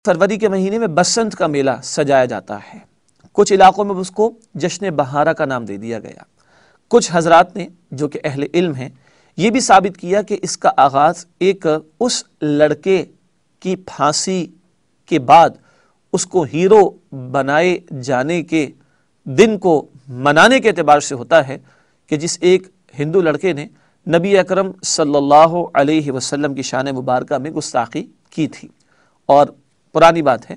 فروری کے مہینے میں بسنت کا میلہ سجایا جاتا ہے. کچھ علاقوں میں اس کو جشن بہارا کا نام دے دیا گیا. کچھ حضرات نے جو کہ اہل علم ہیں یہ بھی ثابت کیا کہ اس کا آغاز ایک اس لڑکے کی پھانسی کے بعد اس کو ہیرو بنائے جانے کے دن کو منانے کے اعتبار سے ہوتا ہے کہ جس ایک ہندو لڑکے نے نبی اکرم صلی اللہ علیہ وسلم کی شان مبارکہ میں گستاخی کی تھی. اور پرانی بات ہے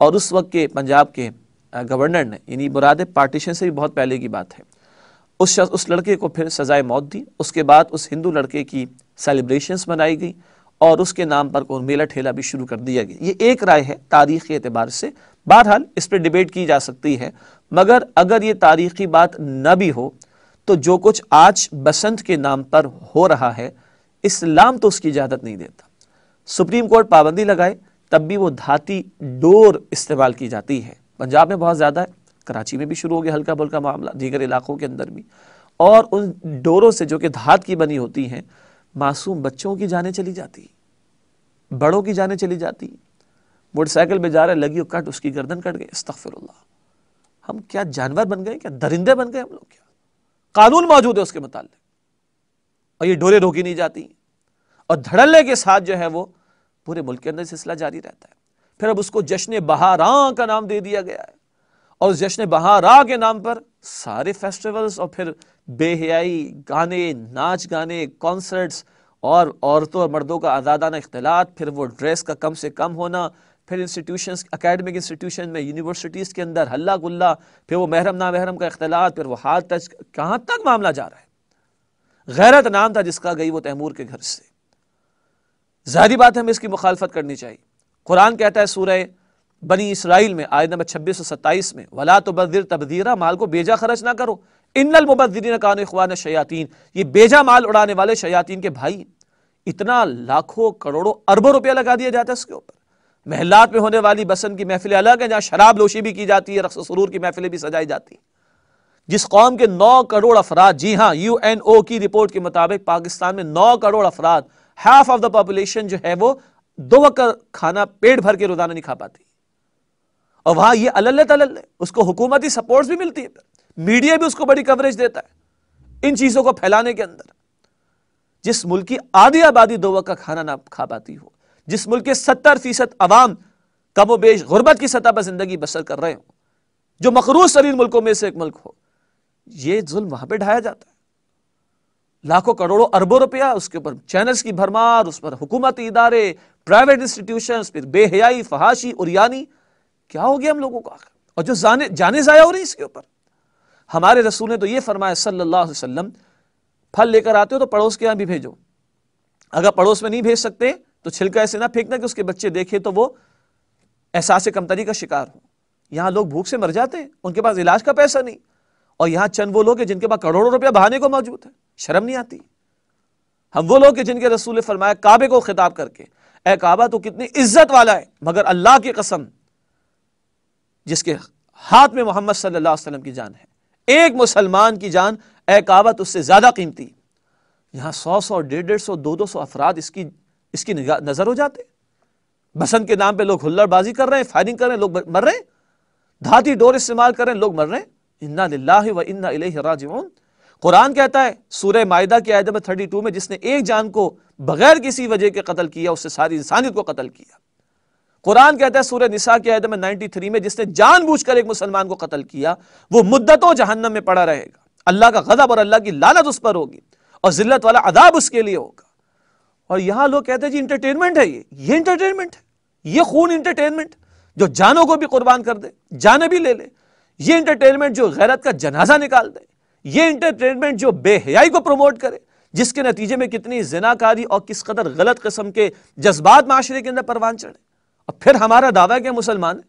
اور اس وقت کے پنجاب کے گورنر نے یعنی مراد پارٹیشن سے بھی بہت پہلے کی بات ہے اس لڑکے کو پھر سزائے موت دی. اس کے بعد اس ہندو لڑکے کی سیلیبریشنز منائی گئی اور اس کے نام پر میلہ ٹھیلا بھی شروع کر دیا گیا. یہ ایک رائے ہے تاریخی اعتبار سے. بہرحال اس پہ ڈیبیٹ کی جا سکتی ہے مگر اگر یہ تاریخی بات نہ بھی ہو تو جو کچھ آج بسنت کے نام پر ہو رہا ہے اسلام تو اس کی اجازت نہیں دیتا. سپریم کورٹ پابندی لگائے تب بھی وہ دھاتی ڈور استعمال کی جاتی ہے. پنجاب میں بہت زیادہ ہے, کراچی میں بھی شروع ہو گیا ہلکا بھلکا معاملہ, دیگر علاقوں کے اندر بھی. اور ان ڈوروں سے جو کہ دھات کی بنی ہوتی ہیں معصوم بچوں کی جانیں چلی جاتی, بڑوں کی جانیں چلی جاتی. موٹر سائیکل پہ جا رہے لگی اور کٹ, اس کی گردن کٹ گئی. استغفر اللہ. ہم کیا جانور بن گئے, کیا درندے بن گئے ہم لوگ؟ کیا قانون موجود ہے اس کے متعلق اور یہ ڈورے روکی نہیں جاتی اور دھڑلے کے ساتھ جو ہے وہ پورے ملک کے اندر سلسلہ جاری رہتا ہے. پھر اب اس کو جشن بہاراں کا نام دے دیا گیا ہے اور اس جشن بہاراں کے نام پر سارے فیسٹیولز اور پھر بے حیائی, گانے, ناچ گانے, کانسرٹس اور عورتوں اور مردوں کا آزادانہ اختلاط, پھر وہ ڈریس کا کم سے کم ہونا, پھر انسٹیٹیوشنز, اکیڈمک انسٹیٹیوشن میں, یونیورسٹیز کے اندر ہلا گلا, پھر وہ محرم نامحرم کا اختلاط, پھر وہ ہاتھ ٹچ, کہاں تک معاملہ جا رہا ہے. غیرت نام تھا جس کا گئی وہ تیمور کے گھر سے. ظاہری بات ہے ہمیں اس کی مخالفت کرنی چاہیے. قرآن کہتا ہے سورہ بنی اسرائیل میں آیت نمبر 26 و 27 میں وَلَا تُبَذِّرْ تَبْذِيرًا, مال کو بیجا خرچ نہ کرو. اِنَّ الْمُبَذِّرِينَ كَانُوا إِخْوَانَ الشَّيَاطِينَ, یہ بیجا مال اڑانے والے شیاطین کے بھائی. اتنا لاکھوں کروڑوں اربوں روپیہ لگا دیا جاتا ہے اس کے اوپر. محلات میں ہونے والی بسنت کی محفلیں الگ ہیں جہاں شراب نوشی بھی کی جاتی ہے, رقص و سرور کی محفلیں بھی سجائی جاتی ہیں. جس قوم کے 9 کروڑ افراد, جی ہاں UNO کی رپورٹ کے مطابق پاکستان میں 9 کروڑ افراد, ہاف آف دا پاپولیشن جو ہے وہ 2 وقت کھانا پیٹ بھر کے روزانہ نہیں کھا پاتی. اور وہاں یہ اللہ تعالی اس کو حکومتی سپورٹس بھی ملتی ہے, میڈیا بھی اس کو بڑی کوریج دیتا ہے ان چیزوں کو پھیلانے کے اندر. جس ملک کی آدھی آبادی 2 وقت کا کھانا نہ کھا پاتی ہو, جس ملک کے 70% عوام کم و بیش غربت کی سطح پر زندگی بسر کر رہے ہوں, جو مقروض ترین ملکوں میں سے ایک ملک ہو, یہ ظلم وہاں پہ ڈھایا جاتا ہے. لاکھوں کروڑوں اربوں روپیہ اس کے اوپر چینلز کی بھرمار, اس پر حکومتی ادارے, پرائیویٹ انسٹیٹیوشنز, پھر بے حیائی, فحاشی, اریانی. کیا ہو گیا ہم لوگوں کا؟ اور جو جانے ضائع ہو رہی اس کے اوپر. ہمارے رسول نے تو یہ فرمایا صلی اللہ علیہ وسلم, پھل لے کر آتے ہو تو پڑوس کے یہاں بھی بھیجو. اگر پڑوس میں نہیں بھیج سکتے تو چھلکا ایسے نہ پھینکنا کہ اس کے بچے دیکھے تو وہ احساس کمتری کا شکار ہو. یہاں لوگ بھوک سے مر جاتے ہیں, ان کے پاس علاج کا پیسہ نہیں, اور یہاں چند وہ لوگ ہیں جن کے پاس کروڑوں روپیہ بہانے کو موجود ہے. شرم نہیں آتی؟ ہم وہ لوگ ہیں جن کے رسول نے فرمایا کعبے کو خطاب کر کے, اے کعبہ تو کتنی عزت والا ہے, مگر اللہ کی قسم جس کے ہاتھ میں محمد صلی اللہ علیہ وسلم کی جان ہے, ایک مسلمان کی جان اے کعبہ تو اس سے زیادہ قیمتی. یہاں 100 150 200 افراد اس کی نظر ہو جاتے. بسنت کے نام پہ لوگ ہلڑ بازی کر رہے ہیں, فائرنگ کر رہے ہیں, لوگ مر رہے ہیں, دھاتی ڈور استعمال کر رہے ہیں, لوگ مر رہے ہیں. انا للہ و انا الیہ راجعون. قرآن کہتا ہے سورہ مائدہ کی آیت نمبر 32 میں, جس نے ایک جان کو بغیر کسی وجہ کے قتل کیا اس سے ساری انسانیت کو قتل کیا. قرآن کہتا ہے سورہ نساء کی آیت نمبر 93 میں, جس نے جان بوجھ کر ایک مسلمان کو قتل کیا وہ مدتوں جہنم میں پڑا رہے گا. اللہ کا غضب اور اللہ کی لعنت اس پر ہوگی اور ذلت والا عذاب اس کے لیے ہوگا. اور یہاں لوگ کہتے ہیں جی انٹرٹینمنٹ ہے, یہ انٹرٹینمنٹ ہے, یہ خون انٹرٹینمنٹ جو جانوں کو بھی قربان کر دے, جانیں بھی لے لے. یہ انٹرٹینمنٹ جو غیرت کا جنازہ نکال دے, یہ انٹرٹینمنٹ جو بے حیائی کو پروموٹ کرے, جس کے نتیجے میں کتنی زناکاری اور کس قدر غلط قسم کے جذبات معاشرے کے اندر پروان چڑھے. اور پھر ہمارا دعویٰ ہے کہ مسلمان ہیں,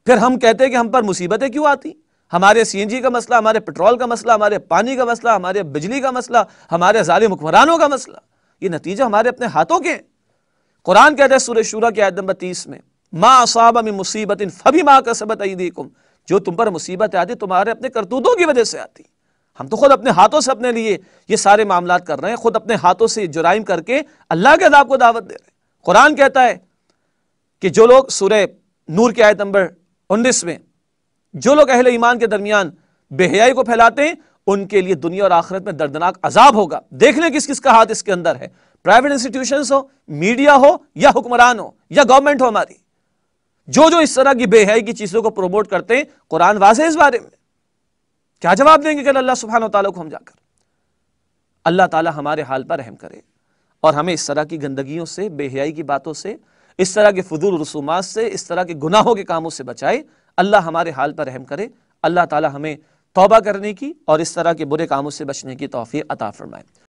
پھر ہم کہتے ہیں کہ ہم پر مصیبتیں کیوں آتی. ہمارے CNG کا مسئلہ, ہمارے پیٹرول کا مسئلہ, ہمارے پانی کا مسئلہ, ہمارے بجلی کا مسئلہ, ہمارے ظالم حکمرانوں کا مسئلہ, یہ نتیجہ ہمارے اپنے ہاتھوں کے ہیں. قرآن کہتا ہے سورہ شورى کی آیت نمبر 30 میں, ما اصاب من مصیبت فبما کسبت ایدیکم, جو تم پر مصیبت آتی تمہارے اپنے کرتوتوں کی وجہ سے آتی. ہم تو خود اپنے ہاتھوں سے اپنے لیے یہ سارے معاملات کر رہے ہیں, خود اپنے ہاتھوں سے جرائم کر کے اللہ کے عذاب کو دعوت دے رہے ہیں. قرآن کہتا ہے کہ جو لوگ سورہ نور کی آیت نمبر 19 میں جو لوگ اہل ایمان کے درمیان بے حیائی کو پھیلاتے ہیں ان کے لیے دنیا اور آخرت میں دردناک عذاب ہوگا. دیکھ لیں کس کس کا ہاتھ اس کے اندر ہے. پرائیویٹ انسٹیٹیوشنز ہو, میڈیا ہو, یا حکمران ہو, یا گورنمنٹ ہو ہماری, جو اس طرح کی بے حیائی کی چیزوں کو پروموٹ کرتے ہیں, قرآن واضح اس بارے میں. کیا جواب دیں گے کہ اللہ سبحانہ و تعالیٰ کو ہم جا کر؟ اللہ تعالیٰ ہمارے حال پر رحم کرے اور ہمیں اس طرح کی گندگیوں سے, بے حیائی کی باتوں سے, اس طرح کے فضول رسومات سے, اس طرح کے گناہوں کے کاموں سے بچائے. اللہ ہمارے حال پر رحم کرے. اللہ تعالیٰ ہمیں توبہ کرنے کی اور اس طرح کے برے کاموں سے بچنے کی توفیق عطا فرمائے.